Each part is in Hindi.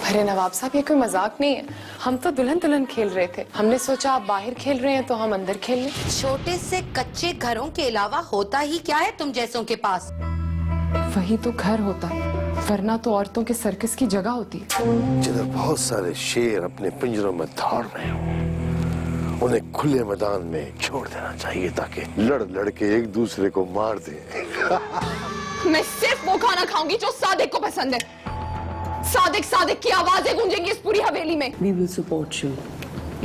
अरे नवाब साहब, ये कोई मजाक नहीं है। हम तो दुल्हन दुल्हन खेल रहे थे। हमने सोचा आप बाहर खेल रहे हैं तो हम अंदर खेल लें। छोटे से कच्चे घरों के अलावा होता ही क्या है तुम जैसों के पास? वही तो घर होता है, वरना तो औरतों के सर्कस की जगह होती है। जिधर बहुत सारे शेर अपने पिंजरों में दौड़ रहे हो, उन्हें खुले मैदान में छोड़ देना चाहिए ताकि लड़ लड़ के एक दूसरे को मार दे। मैं सिर्फ वो खाना खाऊंगी जो सादिक को पसंद है। सादिक सादिक की आवाजें गूंजेंगी इस पूरी हवेली में। We will support you,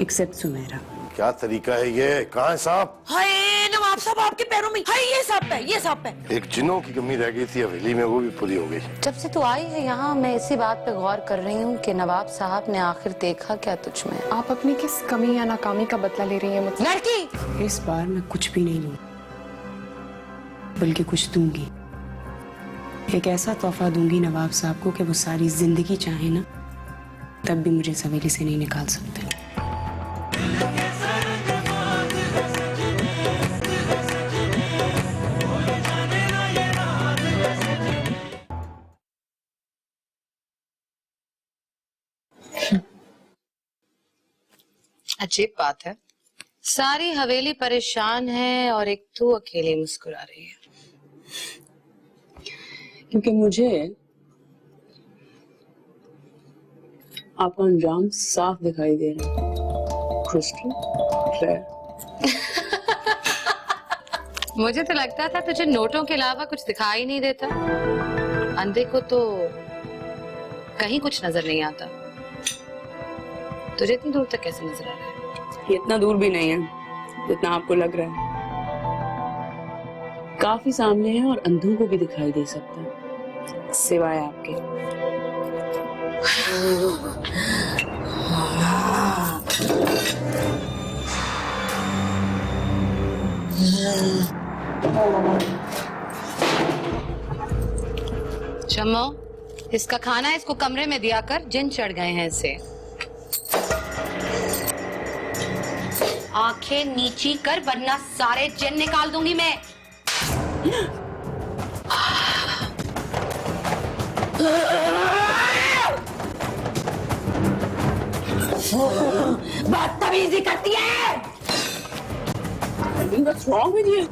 except Sumera. क्या तरीका है ये? कहाँ है सांप? हाय नवाब साहब, आपके पैरों में। हाय ये सांप है, ये सांप है। एक जिन्नों की कमी रह गई थी हवेली में, वो भी पूरी हो गई। जब से तू आई है यहाँ, मैं इसी बात पे गौर कर रही हूँ कि नवाब साहब ने आखिर देखा क्या तुझ में। आप अपनी किस कमी या नाकामी का बदला ले रही हैं मुझसे? लड़की, इस बार मैं कुछ भी नहीं लूँ, बल्कि कुछ दूंगी। एक ऐसा तोहफा दूंगी नवाब साहब को कि वो सारी जिंदगी चाहे ना, तब भी मुझे इस हवेली से नहीं निकाल सकते। अजीब बात है, सारी हवेली परेशान है और एक तू अकेली मुस्कुरा रही है। क्योंकि मुझे आपका अंजाम साफ दिखाई दे रहा है, क्रिस्टल क्लियर। मुझे तो लगता था तुझे नोटों के अलावा कुछ दिखाई नहीं देता। अंधे को तो कहीं कुछ नजर नहीं आता। तुझे इतनी दूर तक कैसे नजर आ रहा है? ये इतना दूर भी नहीं है जितना आपको लग रहा है। काफी सामने है और अंधों को भी दिखाई दे सकता है, सिवाय आपके। शम्मो, इसका खाना इसको कमरे में दिया कर, जिन चढ़ गए हैं इसे। आंखें नीची कर वरना सारे जिन निकाल दूंगी मैं। बदतमीजी करती है। What's wrong with you?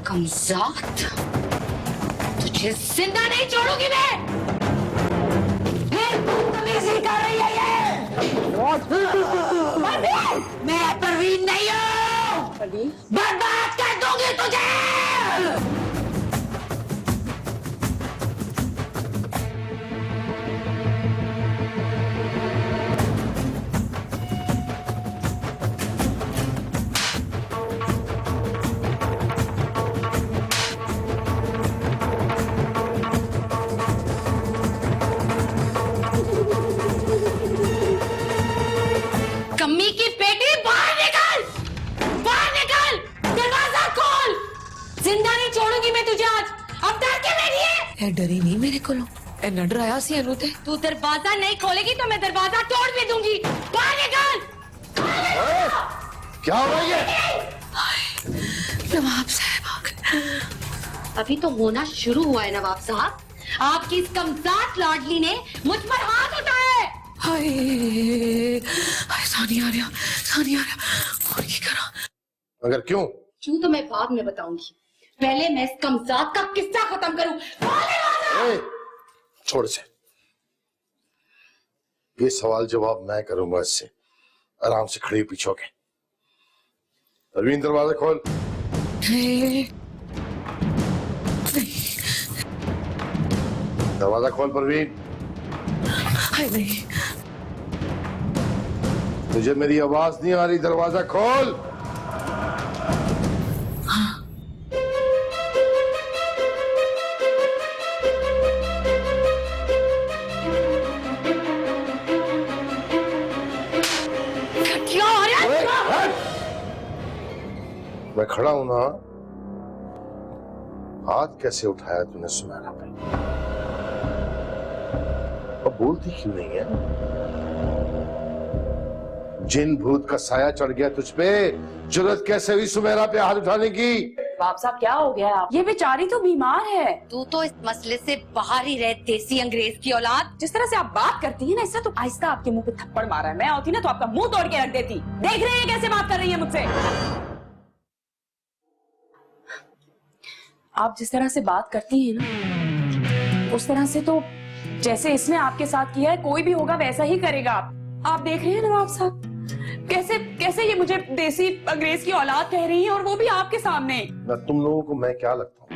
कमजात, तुझे जिंदा नहीं छोड़ूंगी मैं। बदतमीजी कर रही है ये। मैं परवीन नहीं हूँ, बर्बाद कर दूंगी तुझे। कम्मी की बेटी, बाहर निकल, बाहर निकल, दरवाजा खोल। जिंदा नहीं छोड़ूंगी मैं तुझे आज। अब डर के बैठी है? डरी नहीं मेरे को न डराया सी एनू ते। तू दरवाजा नहीं खोलेगी तो मैं दरवाजा तोड़ भी दूंगी। बाहर निकल। क्या हो रहा है ये? नवाब साहब, अभी तो होना शुरू हुआ है नवाब साहब। आपकी इस कमजात लाडली ने मुझ पर हाथ उठाया है। हाय हाय, सानी आ रहा, सानी आ रहा। और क्या करा? मगर क्यों? क्यों तो मैं बाद में बताऊंगी, पहले मैं इस कमजात का किस्सा खत्म करूं। छोड़ से, ये सवाल जवाब मैं करूंगा इससे। आराम से खड़ी पीछे होके। परवीन, दरवाजा खोल। दरवाजा खोल परवीन। हाय नहीं, तुझे मेरी आवाज नहीं आ रही? दरवाजा खोल। मैं खड़ा हूं ना, हाथ कैसे उठाया तूने सुमेरा पे? अब बोलती क्यों नहीं है? जिन भूत का साया चढ़ गया तुझ पे, जरूरत कैसे हुई सुमेरा पे हाथ उठाने की? बाप साहब क्या हो गया आप? ये बेचारी तो बीमार है। तू तो इस मसले से बाहर ही रह, देसी अंग्रेज की औलाद। जिस तरह से आप बात करती हैं ना, इससे तो आहिस्ता आपके मुंह पे थप्पड़ मारा है। मैं होती ना तो आपका मुंह तोड़ के रख देती। देख रही है कैसे बात कर रही है मुझसे? आप जिस तरह से बात करती हैं ना, उस तरह से तो जैसे इसने आपके साथ किया है, कोई भी होगा वैसा ही करेगा। आप देख रहे हैं नवाब साहब, कैसे कैसे ये मुझे देसी अंग्रेज की औलाद कह रही है, और वो भी आपके सामने। ना तुम लोगों को मैं क्या लगता हूँ?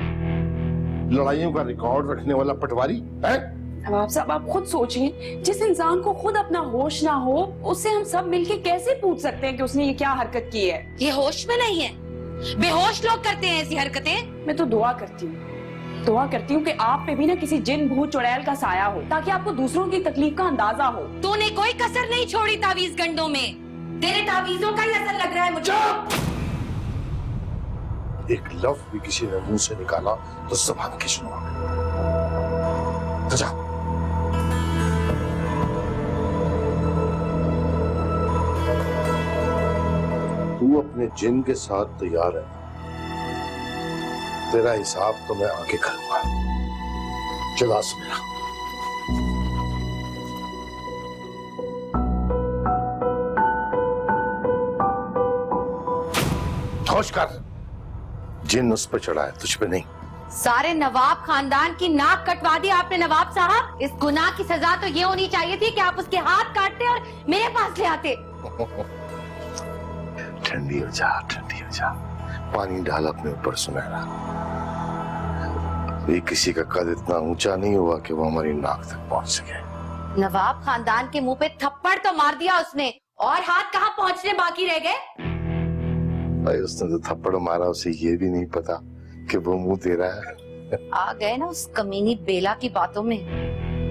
लड़ाइयों का रिकॉर्ड रखने वाला पटवारी है? नवाब साहब आप खुद सोचिए, जिस इंसान को खुद अपना होश ना हो, उससे हम सब मिलके कैसे पूछ सकते हैं कि उसने ये क्या हरकत की है? ये होश में नहीं है, बेहोश लोग करते हैं ऐसी हरकतें। मैं तो दुआ करती हूँ कि आप पे भी ना किसी जिन भूत चुड़ैल का साया हो, ताकि आपको दूसरों की तकलीफ का अंदाजा हो। तूने कोई कसर नहीं छोड़ी तावीज गंडों में। तेरे तावीजों का ही असर लग रहा है मुझे। एक लफ्ज भी किसी ने मुंह से निकाला तो जबान खींचना। तो जा। तू अपने जिन के साथ तैयार है, तेरा हिसाब तो मैं आगे करूंगा। चला सुमेरा। होश कर, जिन उस पर चढ़ा है, तुझ पे नहीं। सारे नवाब खानदान की नाक कटवा दी आपने नवाब साहब। इस गुनाह की सजा तो ये होनी चाहिए थी कि आप उसके हाथ काटते और मेरे पास ले आते। ठंडी हो जा, ठंडी हो जा। पानी डाल अपने ऊपर सुनहरा। ये किसी का कद इतना ऊंचा नहीं हुआ कि वो हमारी नाक तक पहुंच सके। नवाब खानदान के मुंह पे थप्पड़ तो मार दिया उसने, और हाथ कहाँ पहुंचने बाकी रह गए। भाई उसने तो थप्पड़ मारा, उसे ये भी नहीं पता कि वो मुंह तेरा है। आ गए ना उस कमीनी बेला की बातों में।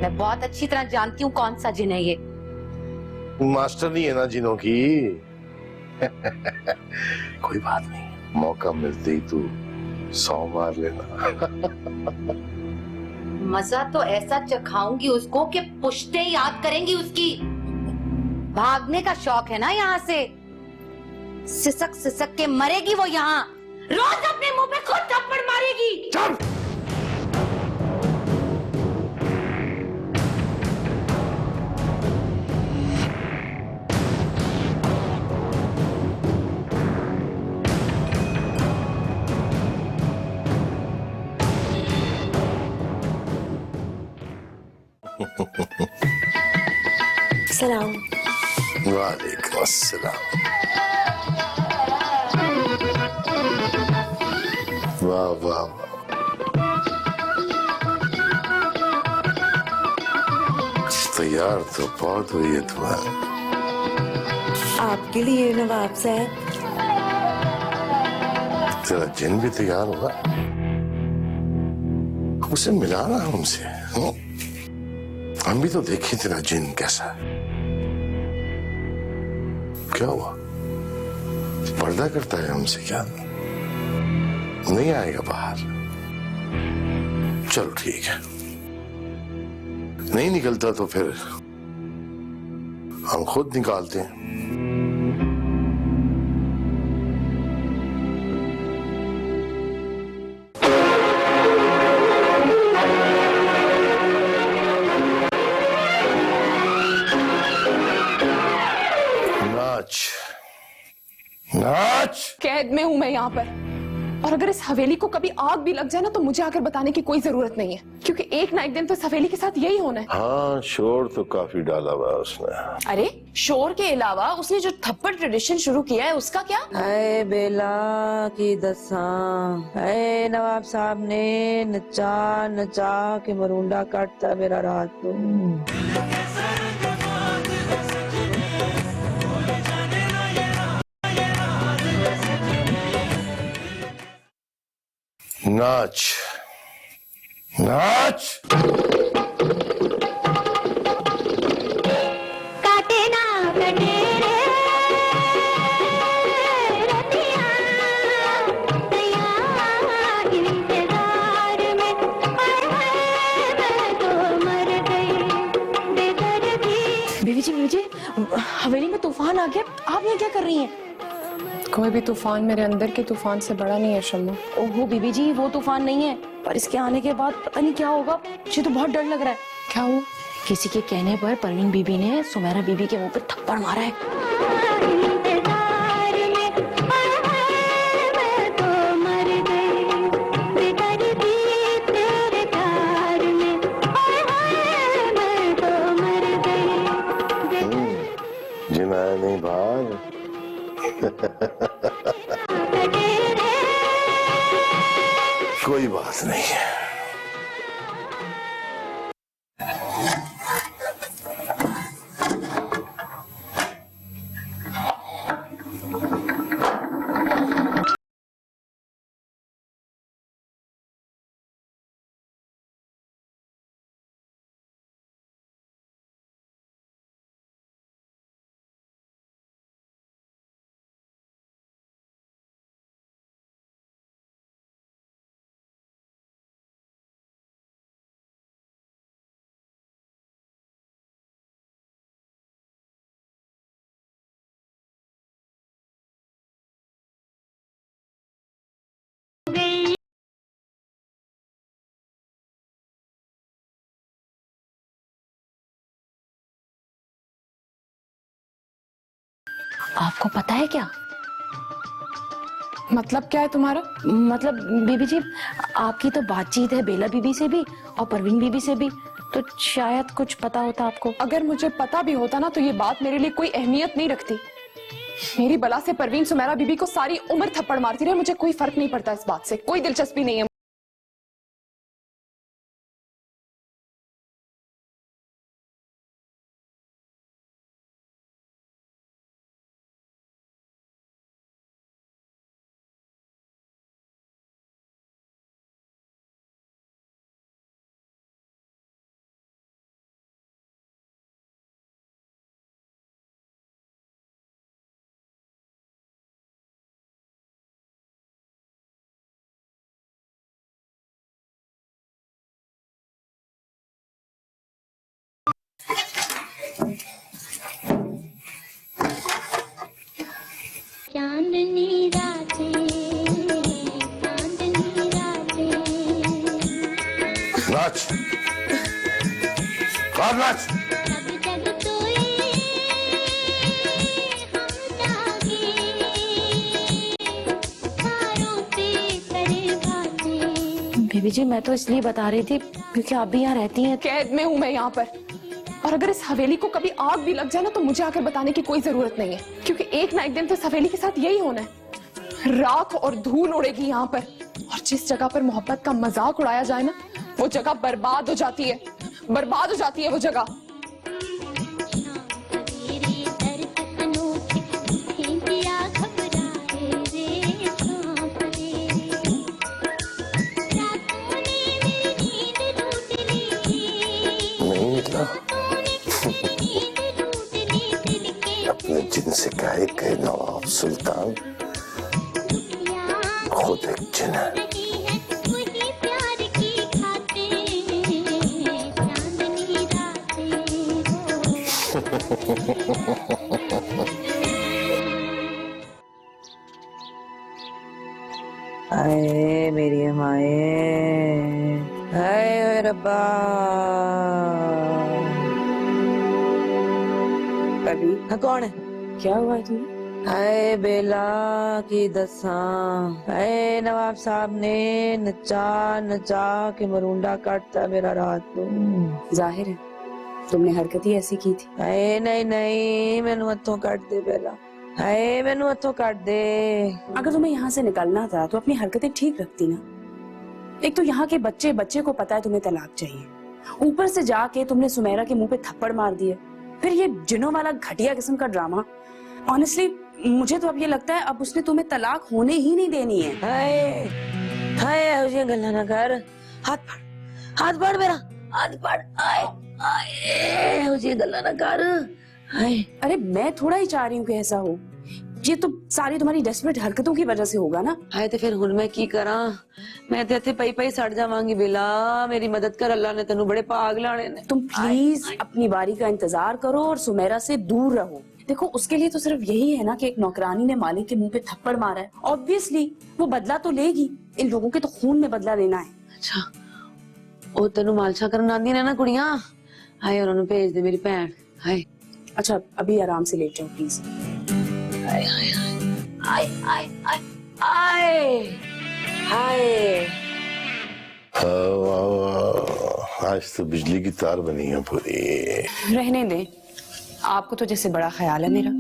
मैं बहुत अच्छी तरह जानती हूँ कौन सा जिन है ये। मास्टर नहीं है ना जिनों की। कोई बात नहीं, मौका मिलते ही तू 100 मार लेना। मजा तो ऐसा चखाऊंगी उसको कि पुश्ते याद करेंगी उसकी। भागने का शौक है ना यहाँ से, सिसक सिसक के मरेगी वो यहाँ। रोज अपने मुंह पे खुद थप्पड़ मारेगी। चल। सलाम। वालेकुम अस्सलाम। वाह वाह वाह। तैयार तो बहुत हुई है तुम्हारा। आपके लिए नवाब साहब। तेरा जिन भी तैयार होगा, उसे मिलाना हमसे। हम भी तो देखें तेरा जिन कैसा है। क्या हुआ, पर्दा करता है हमसे क्या? नहीं आएगा बाहर? चलो ठीक है, नहीं निकलता तो फिर हम खुद निकालते हैं। नाच नाच। कैद में हूं मैं यहाँ पर, और अगर इस हवेली को कभी आग भी लग जाए ना, तो मुझे आकर बताने की कोई जरूरत नहीं है, क्योंकि एक ना एक दिन तो इस हवेली के साथ यही होना है। हाँ, शोर तो काफी डाला हुआ है उसने। अरे शोर के अलावा उसने जो थप्पड़ ट्रेडिशन शुरू किया है, उसका क्या? अरे बेला की दसा, अरे नवाब साहब ने नचा नचा के मरूंडा काटता मेरा रात को। नाच नाच। काटे ना कटे रे रतिया, तैया इंतजार में मैं तो मर गई बेदर्दी। बीवी जी हवेली में तूफान आ गया, आप यहाँ क्या कर रही हैं? कोई भी तूफान मेरे अंदर के तूफान से बड़ा नहीं है शम्मा। ओहो बीबी जी, वो तूफान नहीं है, पर इसके आने के बाद पता नहीं क्या होगा। मुझे तो बहुत डर लग रहा है। क्या हुआ? किसी के कहने पर परवीन बीबी ने सुमेरा बीबी के मुंह पे थप्पड़ मारा है। इंतजार में मैं तो मर गई, बेदर्दी तेरे प्यार में मैं तो मर गई। जिना नहीं भाग। कोई बात नहीं है। आपको पता है क्या? मतलब क्या है तुम्हारा? मतलब बीबी जी, आपकी तो बातचीत है बेला बीबी से भी और परवीन बीबी से भी, तो शायद कुछ पता होता आपको। अगर मुझे पता भी होता ना तो ये बात मेरे लिए कोई अहमियत नहीं रखती। मेरी बला से परवीन सुमेरा बीबी को सारी उम्र थप्पड़ मारती रहे, मुझे कोई फर्क नहीं पड़ता इस बात से, कोई दिलचस्पी नहीं है। चांदनी रातें, चांदनी रातें। नाच, और नाच। सब जग सोए, हम जागे, तारों पे करे बातें। बीबी जी, मैं तो इसलिए बता रही थी क्योंकि आप भी यहाँ रहती हैं। कैद में हूं मैं यहाँ पर, और अगर इस हवेली को कभी आग भी लग जाए ना तो मुझे आकर बताने की कोई जरूरत नहीं है, क्योंकि एक ना एक दिन तो इस हवेली के साथ यही होना है। राख और धूल उड़ेगी यहाँ पर, और जिस जगह पर मोहब्बत का मजाक उड़ाया जाए ना वो जगह बर्बाद हो जाती है, बर्बाद हो जाती है वो जगह। सवेरे दर्द अनोखे, फेंकिया घबराए रे सांप रे। रातों ने मेरी नींद लूट ली, नहीं निकला नींद लूट ली दिल के। अपने जिनसे कहे के नवाब सुल्तान खुद एक जिन है। रही है वही प्यार की खातिर, चांदनी रातें। आए मेरी माए, हाय ओए रब्बा। हाँ, कौन है? क्या हुआ तुम्हें? हाय बेला की दसां, हाय नवाब साहब ने नचा नचा के मरूंडा काटता मेरा रात को। जाहिर है तुमने हरकत ही ऐसी की थी। हाय नहीं नहीं, मैनू हथों काट दे बेला, हाय मैनू हथों काट दे। अगर तुम्हें यहाँ से निकलना था तो अपनी हरकतें ठीक रखती ना। एक तो यहाँ के बच्चे को पता है तुम्हें तलाक चाहिए, ऊपर से जाके तुमने सुमेरा के मुंह पे थप्पड़ मार दिए, फिर ये जिनों वाला घटिया किस्म का ड्रामा। ऑनेस्टली मुझे तो अब ये लगता है अब उसने तुम्हें तलाक होने ही नहीं देनी है। हाय हाय मुझे गल्ला ना कर, हाथ फाड़, हाथ फाड़ मेरा, हाथ फाड़। आए आए मुझे गल्ला ना कर। हाय अरे मैं थोड़ा ही चाह रही हूँ कि ऐसा हो, ये तो सारी तुम्हारी डेस्परेट हरकतों की वजह से होगा ना। हाय तो फिर हुन मैं की करा, मैं तो इत्थे पई पई सड़ जावांगी। बेला मेरी मदद कर, अल्लाह ने तेनू बड़े पाग लाने ने। तुम प्लीज अपनी बारी का इंतजार करो और सुमेरा से दूर रहो। देखो उसके लिए तो सिर्फ यही है ना कि एक नौकरानी ने मालिक के मुंह पे थप्पड़ मारा है, ऑब्वियसली वो बदला तो लेगी। इन लोगों के तो खून में बदला लेना है। अच्छा ओ तेनू मालशा करन आंदी ने ना कुड़ियां, हाय उन्होंने भेज दे मेरी भैन। हाय अच्छा अभी आराम से लेट जाओ प्लीज। हाय हाय हाय हाय हाय हाय हाय। आज तो बिजली की तार बनी है पूरी। रहने दे, आपको तो जैसे बड़ा ख्याल है मेरा।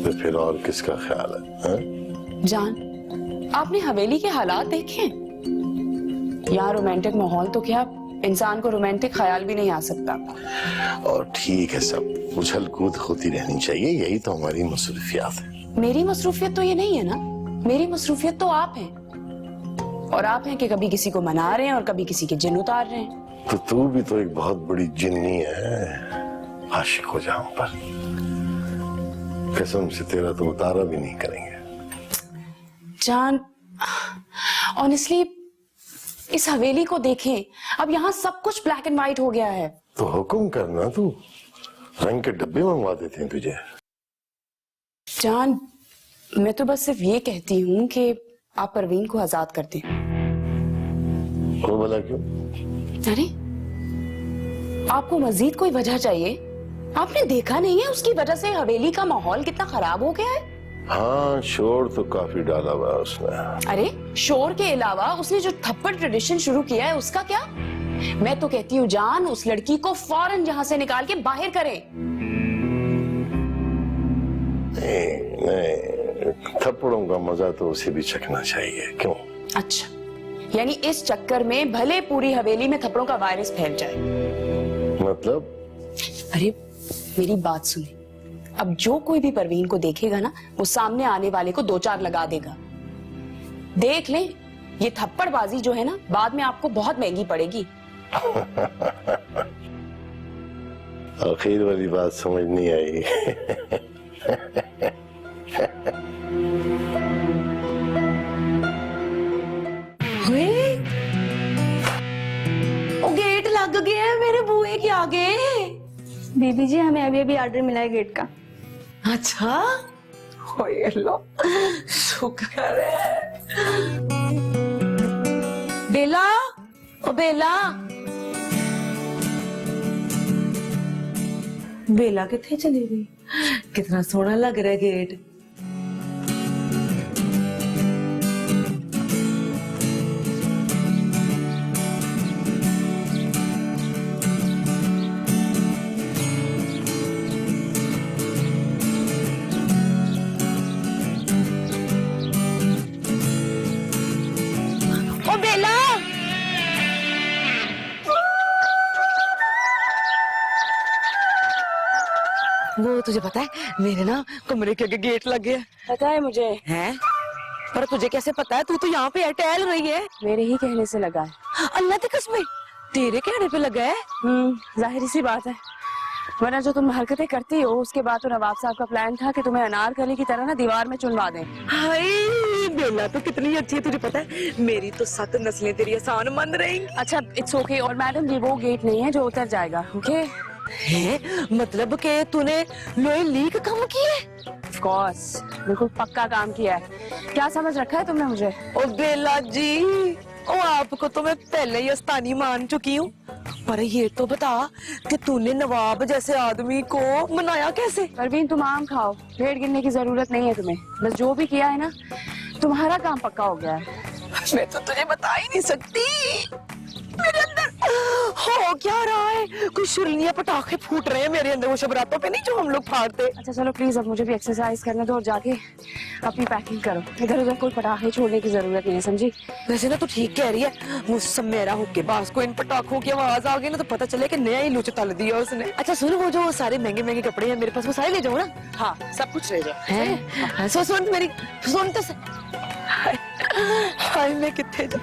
तो फिर और किसका ख्याल है, हा? जान आपने हवेली के हालात देखे? यहाँ रोमांटिक माहौल तो क्या इंसान को रोमांटिक ख्याल भी नहीं आ सकता। और ठीक है, सब उछल कूद होती रहनी चाहिए, यही तो हमारी मसरूफियात है। मेरी मसरूफियत तो ये नहीं है ना, मेरी मसरूफियत तो आप हैं। और आप हैं कि कभी किसी को मना रहे हैं और कभी किसी के जिन उतार रहे हैं। तो तू भी तो एक बहुत बड़ी जिन्नी है, आशिक हो जाऊं पर कसम से तेरा तो उतारा भी नहीं करेंगे। जान ऑनेस्टली इस हवेली को देखें, अब यहाँ सब कुछ ब्लैक एंड व्हाइट हो गया है। तो हुक्म करना, तू रंग के डब्बे मंगवा देते हैं तुझे। जान मैं तो बस सिर्फ ये कहती हूँ कि आप परवीन को आजाद कर दें। वो भला क्यों? अरे आपको मजीद कोई वजह चाहिए? आपने देखा नहीं है उसकी वजह से हवेली का माहौल कितना खराब हो गया है? हाँ शोर तो काफी डाला हुआ है उसने। अरे शोर के अलावा उसने जो थप्पड़ ट्रेडिशन शुरू किया है उसका क्या? मैं तो कहती हूँ जान उस लड़की को फौरन यहाँ से निकाल के बाहर करें। नहीं, थप्पड़ों का मजा तो उसे भी चखना चाहिए। क्यों? अच्छा यानी इस चक्कर में भले पूरी हवेली में थप्पड़ों का वायरस फैल जाए। मतलब? अरे मेरी बात सुने, अब जो कोई भी परवीन को देखेगा ना वो सामने आने वाले को 2-4 लगा देगा। देख लें, ये थप्पड़बाजी जो है ना बाद में आपको बहुत महंगी पड़ेगी। आखिर वाली बात समझ नहीं आई। ओ गेट लग गया है मेरे बुए के आगे। बीबी जी हमें अभी अभी ऑर्डर मिला है गेट का। अच्छा ओए अल्लाह शुक्र है। बेला ओ बेला, बेला किथे चली गई? कितना सोहना लग रहा है गेट। ओ बेला, वो तुझे पता है मेरे ना कमरे के आगे गेट लग गया। पता है मुझे। है? पर तुझे कैसे पता है? तू तो यहाँ पे टहल रही है। मेरे ही कहने से लगा है। अल्लाह की कसम तेरे कहने पे लगा है। जाहिर सी बात है, वरना जो तुम हरकतें करती हो उसके बाद तो नवाब साहब का प्लान था कि तुम्हें अनारकली की तरह ना दीवार में चुनवा दें। हाय बेला तो कितनी अच्छी है, तुझे पता है मेरी तो 7 नस्लें तेरी आसान मन रहेंगी। अच्छा इट्स ओके। और मैडम ये वो गेट नहीं है जो उतर जाएगा, ओके? है मतलब के तूने लोहे लीक काम की है? ऑफ कोर्स बिल्कुल पक्का काम किया है। क्या समझ रखा है तुमने मुझे? ओ बेला जी, ओ आपको तो मैं पहले ही अस्तानी मान चुकी हूँ, पर ये तो बता कि तूने नवाब जैसे आदमी को मनाया कैसे? परवीन तुम आम खाओ, पेड़ गिनने की जरूरत नहीं है तुम्हें। बस जो भी किया है ना तुम्हारा काम पक्का हो गया है। मैं तो तुझे बता ही नहीं सकती मेरे अंदर हो क्या रहा है। कुछ शुरलियां पटाखे फूट रहे हैं मेरे अंदर, वो शबरातों पे नहीं जो हम लोग फाड़ते। अच्छा चलो प्लीज अब मुझे भी एक्सरसाइज करने दो और जाके अपनी पैकिंग करो। इधर उधर कोई पटाखे छोड़ने की जरूरत नहीं है, समझी? वैसे ना तू ठीक कह रही है, मुझसे मेरा हुक्के पास को इन पटाखों की आवाज आ गई ना तो पता चले कि नया ही लूच तल दिया उसने। अच्छा सुन, वो जो सारे महंगे महंगे कपड़े हैं मेरे पास वो सारे ले जाओ ना। हाँ सब कुछ ले जाओ। है सुन मेरी सुन तो हाय मैं कितने जा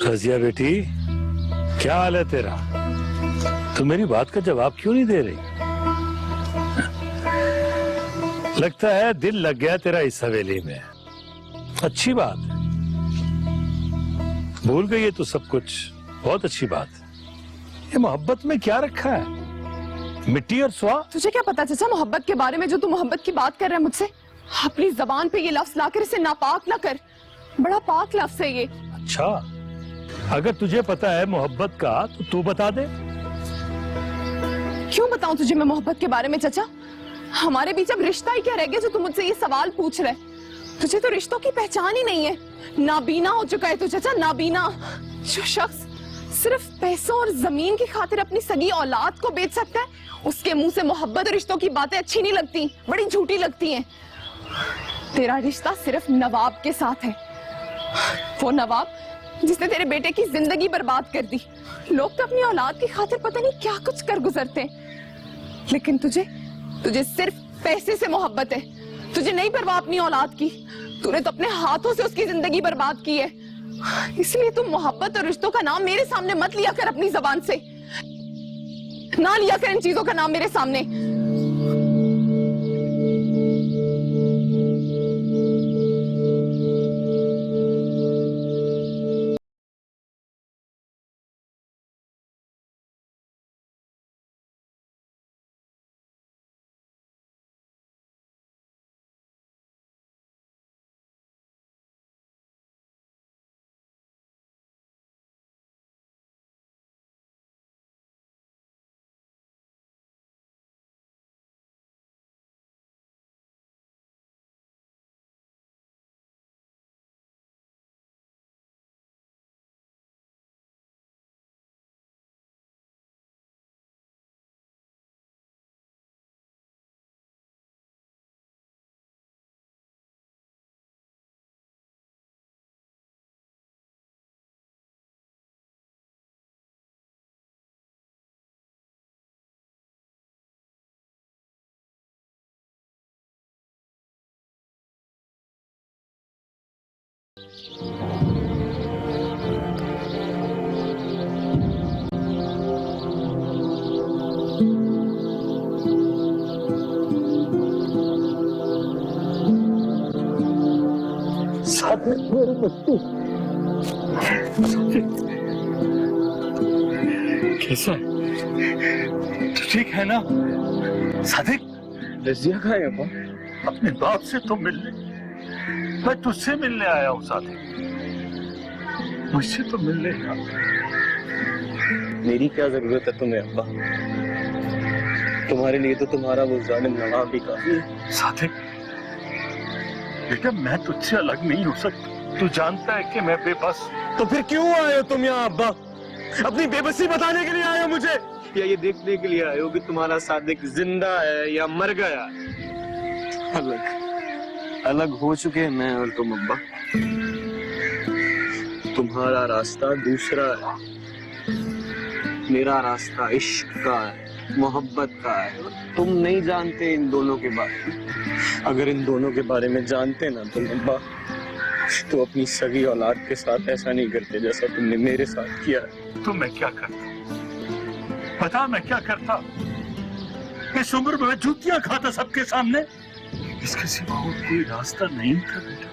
रजिया बेटी, क्या हाल है तेरा? तू मेरी बात का जवाब क्यों नहीं दे रही? लगता है दिल लग गया तेरा इस हवेली में। अच्छी बात है, भूल गई है तू सब कुछ, बहुत अच्छी बात है। ये मोहब्बत में क्या रखा है? मिट्टी और स्वाद? तुझे क्या पता चाचा मोहब्बत के बारे में, जो तू मोहब्बत की बात कर रहा है मुझसे? अपनी जबान पे ये लफ्ज लाकर इसे नापाक ना कर, बड़ा पाक लफ्ज है ये। अच्छा, अगर तुझे पता है मोहब्बत का तो तू बता दे। क्यों बताऊं तुझे मैं मोहब्बत के बारे में चाचा? हमारे बीच अब रिश्ता ही क्या रह गया जो तू मुझसे ये सवाल पूछ रहा है? तुझे तो रिश्तों की पहचान ही नहीं है। नाबीना हो चुका है तू चाचा, नाबीना। जो शख्स सिर्फ पैसों और जमीन की खातिर अपनी सगी औलाद को बेच सकता है, उसके मुंह से मोहब्बत और रिश्तों की बातें अच्छी नहीं लगती, बड़ी झूठी लगती हैं। तेरा रिश्ता सिर्फ नवाब के साथ है, वो नवाब जिसने तेरे बेटे की जिंदगी बर्बाद कर दी। लोग तो अपनी औलाद की खातिर पता नहीं क्या कुछ कर गुजरते हैं, लेकिन तुझे सिर्फ पैसे से मोहब्बत है। तुझे नहीं परवाह अपनी औलाद की, तूने तो अपने हाथों से उसकी जिंदगी बर्बाद की है। इसलिए तुम मोहब्बत और रिश्तों का नाम मेरे सामने मत लिया कर, अपनी जबान से ना लिया कर इन चीजों का नाम मेरे सामने। कैसा है? तो ठीक है ना सादिक? रजिया कहाँ है पापा? अपने बाप से तो मिलने, मैं तुझसे मिलने आया हूँ सादिक, मुझसे तो मिलने का। मेरी क्या जरूरत है तुम्हें अब्बा? तुम्हारे लिए तो तुम्हारा वो जालिम नवाब भी काफी है। सादिक बेटा, मैं तुझसे अलग नहीं हो सकता, तू जानता है कि मैं बेबस। तो फिर क्यों आए हो तुम यहाँ अब्बा? अपनी बेबसी बताने के लिए आए हो मुझे, या ये देखने के लिए आए हो कि तुम्हारा सादिक जिंदा है या मर गया? अलग हो चुके हैं मैं और तुम अब्बा। तुम्हारा रास्ता दूसरा है, मेरा रास्ता इश्क का है, मोहब्बत का है। तुम नहीं जानते इन दोनों के बारे में। अगर इन दोनों के बारे में जानते ना तुम अब्बा, तो अपनी सगी औलाद के साथ ऐसा नहीं करते जैसा तुमने मेरे साथ किया है। तो मैं क्या करता? बता मैं क्या करता? इस उम्र में जूतियां खाता सबके सामने, इसके सिवा और कोई रास्ता नहीं था बेटा।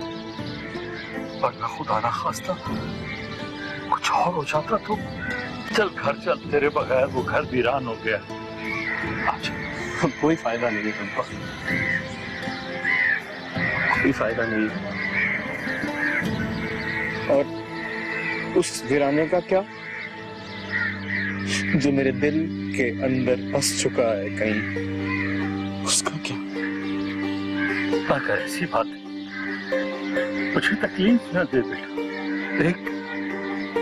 वरना खुदा ना खास्ता कुछ और हो जाता तो। चल घर चल, तेरे बगैर वो घर वीरान हो गया। अच्छा कोई फायदा नहीं है तुमको, कोई फायदा नहीं है। और उस वीराने का क्या जो मेरे दिल के अंदर बस चुका है कहीं, उसका क्या? ना कर ऐसी बात, मुझे तकलीफ ना दे बेटा।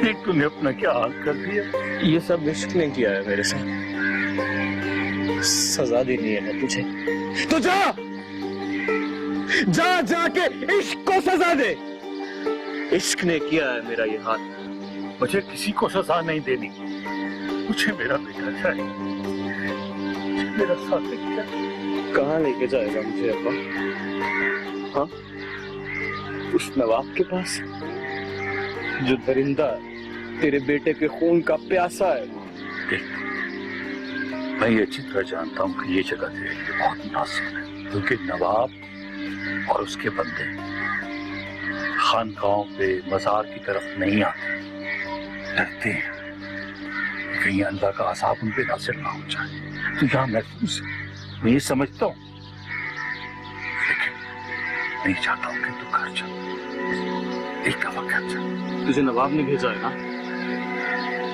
देख तूने अपना क्या हाल कर दिया। ये सब इश्क ने किया है मेरे साथ, सजा देनी है तुझे तो जा के इश्क को सजा दे। इश्क ने किया है मेरा ये हाथ। मुझे किसी को सजा नहीं देनी, मुझे मेरा बेटा चाहिए, मेरा साथी चाहिए। कहाँ लेके जाएगा मुझे अब्बा? हाँ, उस नवाब के पास जो दरिंदा है, तेरे बेटे के खून का प्यासा है। देख, मैं ये अच्छी तरह जानता हूँ कि ये जगह तेरे लिए बहुत मुनासिब है, क्योंकि नवाब और उसके बंदे खानकाहों पे मजार की तरफ नहीं आते, डरते हैं कहीं अल्लाह का अज़ाब उन पे नासिल ना हो जाए। तो यहाँ महफूज है, मैं ये समझता हूँ, लेकिन नहीं चाहता हूँ कि तू घर जा, एक दफा घर जा। तुझे नवाब ने भेजा है ना,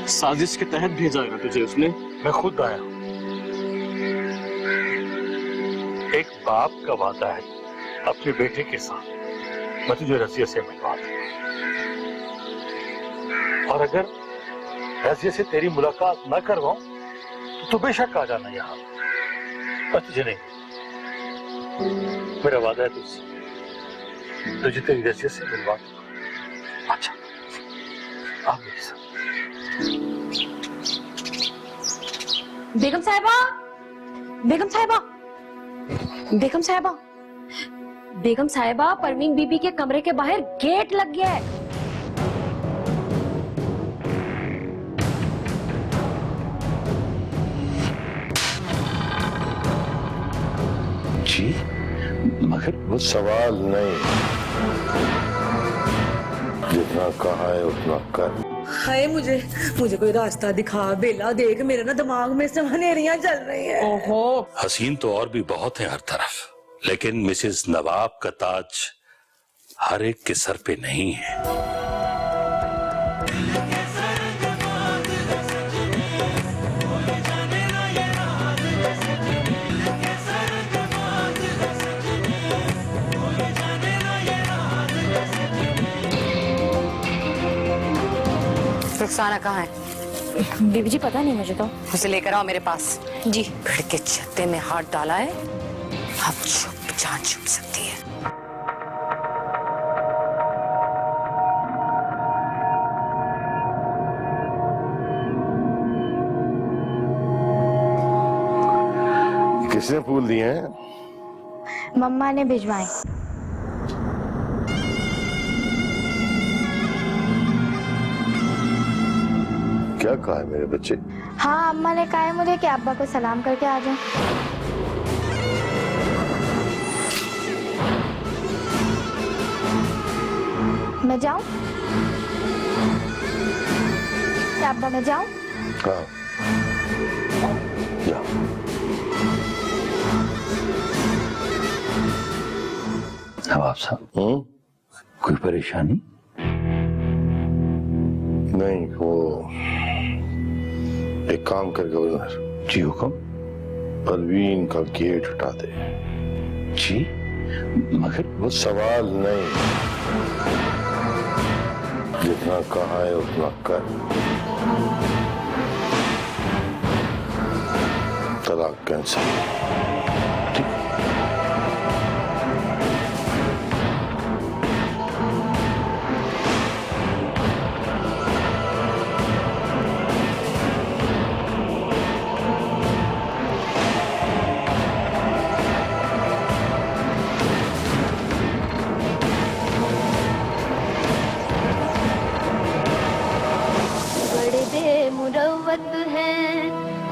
साजिश के तहत भेजा है ना तुझे उसने। मैं खुद आया हूं। एक बाप का वादा है अपने बेटे के साथ, मैं तुझे रजिया से मिलवा दूंगा, और अगर रजिया से तेरी मुलाकात न करवाऊं तो तू बेशक आ जाना यहाँ, मैं तुझे नहीं, मेरा वादा है तुझसे, तुझे तेरी रजिया से मिलवा दूंगा। अच्छा, आप मेरे साथ। बेगम साहिबा, बेगम साहिबा, बेगम साहिबा, बेगम साहिबा, परवीन बीबी के कमरे के बाहर गेट लग गया है। जी, मगर वो सवाल नहीं, जितना कहा है उतना कर। हाय, मुझे कोई रास्ता दिखा बेला, देख मेरे ना दिमाग में समनेरियां चल रही है। ओहो, हसीन तो और भी बहुत हैं हर तरफ, लेकिन मिसेस नवाब का ताज हर एक के सर पे नहीं है। रुखसाना कहाँ है? बीबी जी पता नहीं मुझे तो। उसे लेकर आओ मेरे पास। जी। भिड़ के छत्ते में हाथ डाला है, अब चुप जान छुप सकती है। किसने फूल दिए हैं? मम्मा ने भिजवाए। क्या कहा है मेरे बच्चे? हाँ, अम्मा ने कहा है मुझे कि अब्बा को सलाम करके आ जाओ। मैं जाऊं? अब्बा मैं जाऊं? हाँ, जा। नवाब साहब, कोई परेशानी? नहीं, वो एक काम कर गवर्नर जी हुक्म। परवीन का गेट हटा दे। जी, मगर वो सवाल नहीं, जितना कहा है उतना कर। तलाक कैंसिल। मुरव्वत है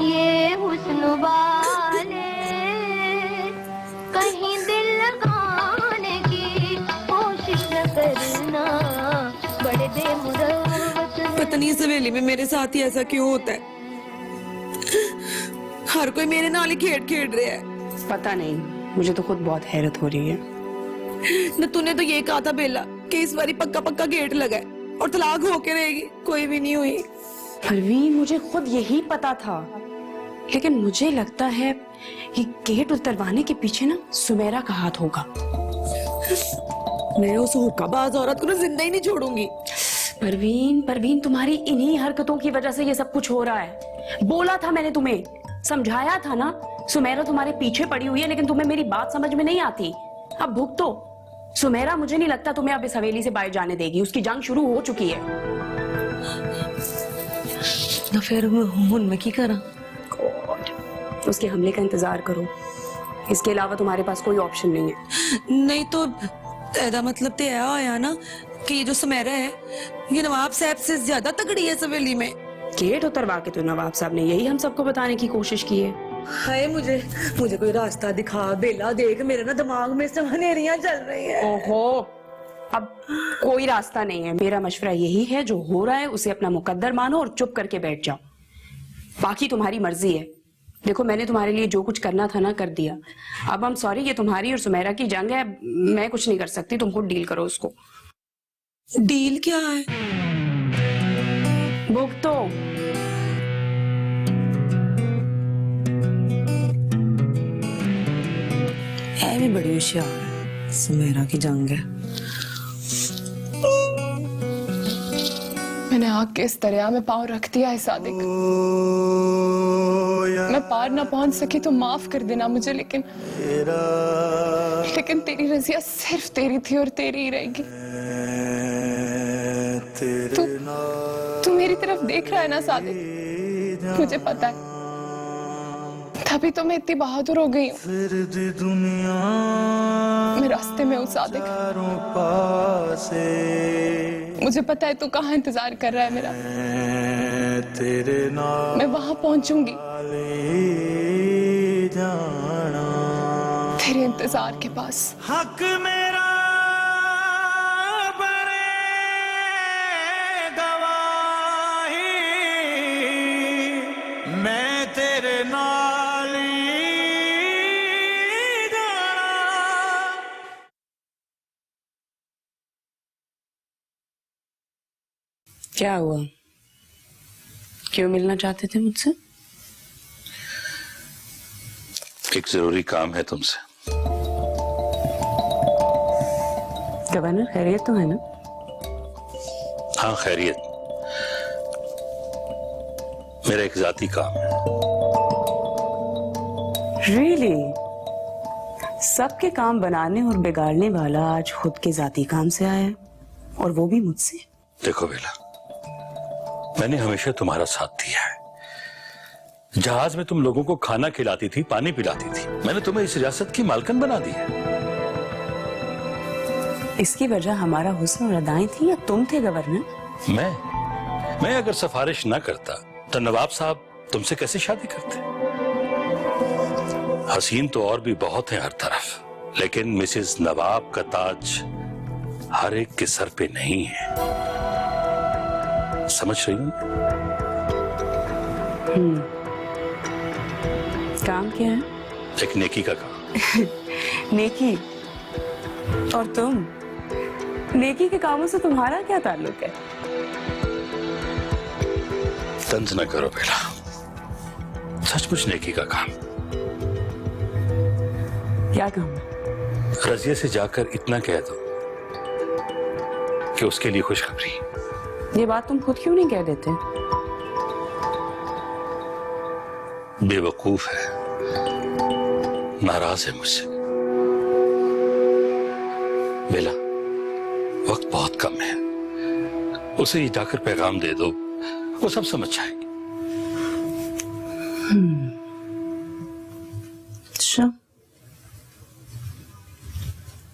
ये हुस्न वाले, कहीं दिल लगाने की कोशिश न करना, बड़े बेमुरव्वत है। पता नहीं सवेली में मेरे साथ ही ऐसा क्यों होता है, हर कोई मेरे नाल ही खेड रहा है। पता नहीं, मुझे तो खुद बहुत हैरत हो रही है। न तूने तो ये कहा था बेला कि इस बारी पक्का पक्का गेट लगा है और तलाक होके रहेगी, कोई भी नहीं हुई। परवीन, मुझे खुद यही पता था, लेकिन मुझे लगता है कि गेट उतरवाने के पीछे ना सुमेरा का हाथ होगा। मैं उस हुक्काबाज औरत को ना जिंदा ही नहीं छोड़ूंगी। परवीन, तुम्हारी इन्हीं हरकतों की वजह से ये सब कुछ हो रहा है। बोला था मैंने तुम्हें, समझाया था ना, सुमेरा तुम्हारे पीछे पड़ी हुई है, लेकिन तुम्हें मेरी बात समझ में नहीं आती। अब भुगतो। सुमेरा मुझे नहीं लगता तुम्हें अब इस हवेली से बाहर जाने देगी, उसकी जंग शुरू हो चुकी है। ना फिर मैं की करा? उसके हमले का इंतजार करो, इसके अलावा तुम्हारे पास कोई ऑप्शन नहीं है। नहीं तो एदा मतलब ते ऐ होया ना कि ये जो सुमेरा है ये नवाब साहब से ज्यादा तगड़ी है सवेली में। गेट उतरवा के तो नवाब साहब ने यही हम सबको बताने की कोशिश की है। हाय मुझे कोई रास्ता दिखा बेला, देख मेरे ना दिमाग में समनेरियां चल रही है। ओहो, अब कोई रास्ता नहीं है। मेरा मशवरा यही है, जो हो रहा है उसे अपना मुकद्दर मानो और चुप करके बैठ जाओ। बाकी तुम्हारी मर्जी है। देखो, मैंने तुम्हारे लिए जो कुछ करना था ना कर दिया। अब हम सॉरी, ये तुम्हारी और सुमेरा की जंग है, मैं कुछ नहीं कर सकती। तुम खुद डील करो उसको। डील क्या है? भुगतो। है भी बड़ी होशियार है, सुमेरा की जंग है। मैंने आग के इस दरिया में पांव रख दिया है सादिक। मैं पार ना पहुंच सकी तो माफ कर देना मुझे, लेकिन तेरी रजिया सिर्फ तेरी थी और तेरी ही रहेगी। तू मेरी तरफ देख रहा है ना सादिक? मुझे पता है, तभी तो मैं इतनी बहादुर हो गई हूँ। मैं रास्ते में हूँ सादिक। मुझे पता है तू कहाँ इंतजार कर रहा है मेरा। मैं वहां पहुंचूंगी तेरे इंतजार के पास। हक मेरा बने गवाही, मैं तेरे नाल जाना। क्या हुआ? क्यों मिलना चाहते थे मुझसे? एक जरूरी काम है तुमसे। गवर्नर, खैरियत तो है ना? हाँ, खैरियत। मेरा एक जाती काम है। Really? सबके काम बनाने और बिगाड़ने वाला आज खुद के जाती काम से आया है, और वो भी मुझसे। देखो बेला, मैंने हमेशा तुम्हारा साथ दिया है। जहाज में तुम लोगों को खाना खिलाती थी, पानी पिलाती थी। मैंने तुम्हें इस रियासत की मालकिन बना दी है। इसकी वजह हमारा हुस्न और अदाएं थी या तुम थे गवर्नर? मैं अगर सिफारिश ना करता तो नवाब साहब तुमसे कैसे शादी करते? हसीन तो और भी बहुत हैं हर तरफ, लेकिन मिसेस नवाब का ताज हर एक के सर पे नहीं है। समझ रही हूँ? काम क्या है? एक नेकी का काम। नेकी? और तुम? नेकी के कामों से तुम्हारा क्या ताल्लुक है? तंज न करो बेला, सचमुच नेकी का काम। क्या काम? रजिया से जाकर इतना कह दो कि उसके लिए खुशखबरी। ये बात तुम खुद क्यों नहीं कह देते? बेवकूफ है, नाराज है मुझसे। बेला, वक्त बहुत कम है, उसे ही जाकर पैगाम दे दो, वो सब समझ जाएगी। अच्छा,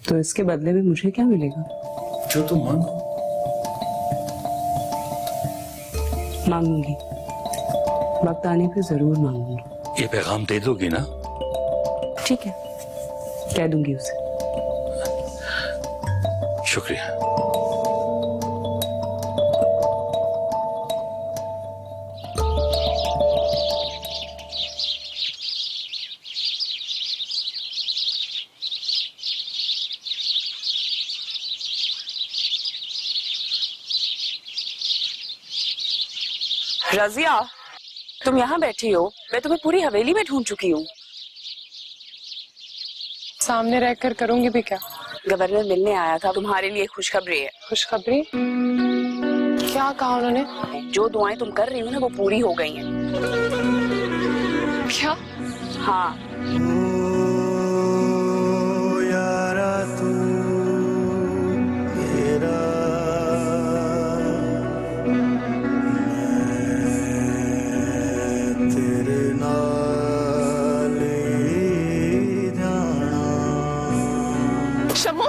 तो इसके बदले में मुझे क्या मिलेगा? जो तुम मांगो। मांगूंगी, वक्त आने पे जरूर मांगूंगी। ये पैगाम दे दोगी ना? ठीक है, कह दूंगी उसे। शुक्रिया। रजिया, तुम यहाँ बैठी हो, मैं तुम्हें पूरी हवेली में ढूंढ चुकी हूँ। सामने रहकर करूंगी भी क्या? गवर्नर मिलने आया था, तुम्हारे लिए खुशखबरी है। खुशखबरी? क्या कहा उन्होंने? जो दुआएं तुम कर रही हो ना, वो पूरी हो गई हैं। क्या? हाँ। यारा तू मेरा, मैं तेरे नाल जाना। शमो,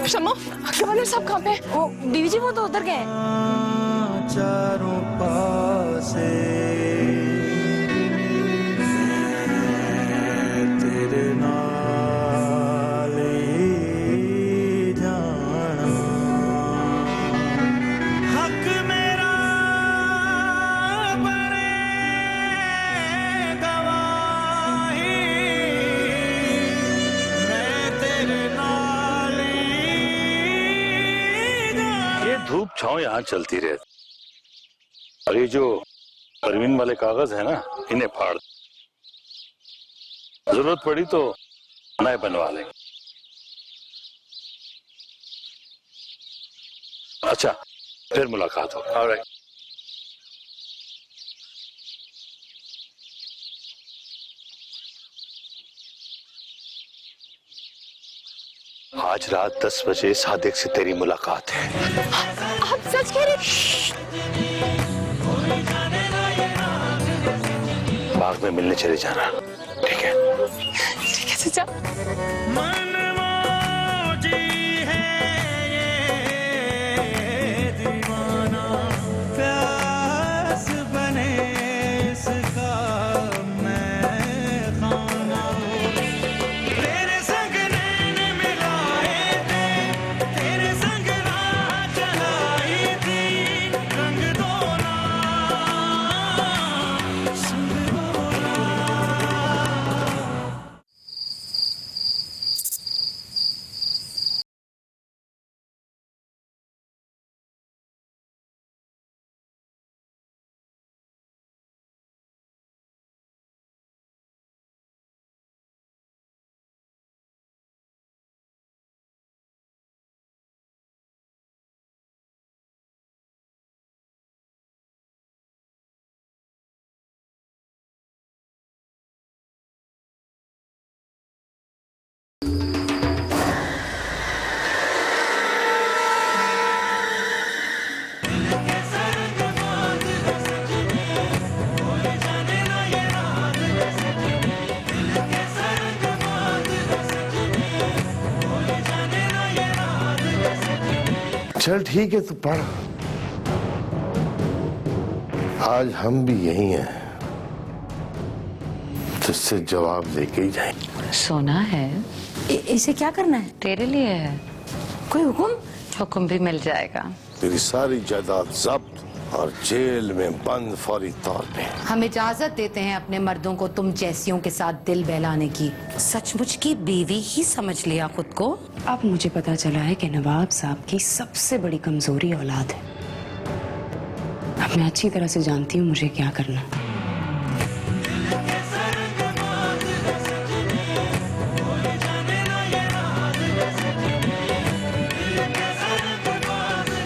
शमो, गवर्नर आमिर साहब कहाँ पे हैं? ओ बीवी जी वो तो उधर गए। चारों पासे मैं तेरे नाल ही जाना, हक मेरा बने गवाही, मैं तेरे नाल ही जाना। ये धूप छांव यहाँ चलती रहती, और ये जो परवीन वाले कागज है ना, इन्हें फाड़, जरूरत पड़ी तो नए बनवा लेंगे। अच्छा, फिर मुलाकात होगी। ऑलराइट। आज रात 10 बजे सादिक से तेरी मुलाकात है। आप सच कह रहे हैं? बाग में मिलने चले जाना, ठीक है? ठीक है चाचा। मनमौजी है ये दीवाना, प्यास बने इसका मैं खाना, तेरे संग नैन मिलाए थे, तेरे संग राह चलाई थी, रंग दोना संग दोना। चल ठीक है, तू पढ़। आज हम भी यही हैं, तुझसे जवाब लेके ही जाएंगे। सोना है, इसे क्या करना है? तेरे लिए है। कोई हुक्म? हुक्म भी मिल जाएगा। तेरी सारी जायदाद जब्त और जेल में बंद फौरी तौर पे। हम इजाजत देते हैं अपने मर्दों को तुम जैसियों के साथ दिल बहलाने की। सचमुच की बीवी ही समझ लिया खुद को। अब मुझे पता चला है कि नवाब साहब की सबसे बड़ी कमजोरी औलाद है। अब मैं अच्छी तरह से जानती हूँ मुझे क्या करना है।